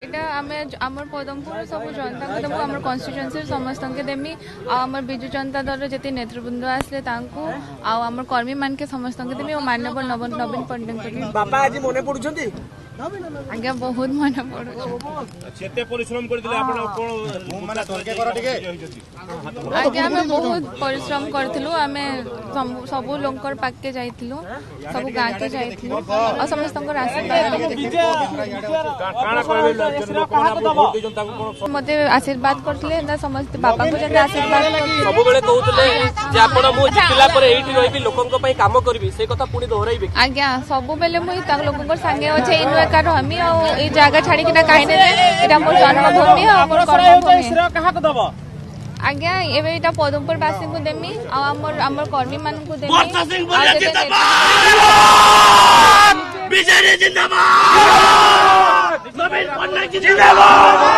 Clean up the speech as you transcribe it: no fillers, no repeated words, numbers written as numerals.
आमर पदमपुर सब जनता को देमु आमर कन्स्टिट्युएंसी समस्त के देमी आमर बिजु जनता दल जति नेतृवृंद आसले तांको आमर कर्मी मान के समस्त के देमी माननीय नवीन पट्टनायक बापा आज मने पडुछंती आज्ञा बहुत मन पड़ो सेते परिश्रम करथिले आपण कोन माने तर्के कर टिके आज्ञा हमें बहुत परिश्रम करथिलु हमें सब लोकर पाक के जाइथिलु सब गां के जाइथिलु और समस्त को आशीर्वाद काना कहबे लोक माने वोट दे जनता को कोन मते आशीर्वाद करथिले ना समस्त बापा को जते आशीर्वाद सब बेले कहउतले जे आपण मु जितला पर एठी रहिबी लोकन पई काम करबी से कथा पुनी दोहराइबे आज्ञा सब बेले मुई ता लोकन संगे अछि कार हमी और ए जगह छाड़ी किना काहे ने एटा मोर जन्मभूमि और मोर कर्मभूमि कहा को दबो आज्ञा एबे एटा पदमपुर वासी को देमी आ हमर कर्मी मान को देमी वर्षा सिंह बोलिया जिंदाबाद बीजेपी जिंदाबाद नवीन पटनायक जिंदाबाद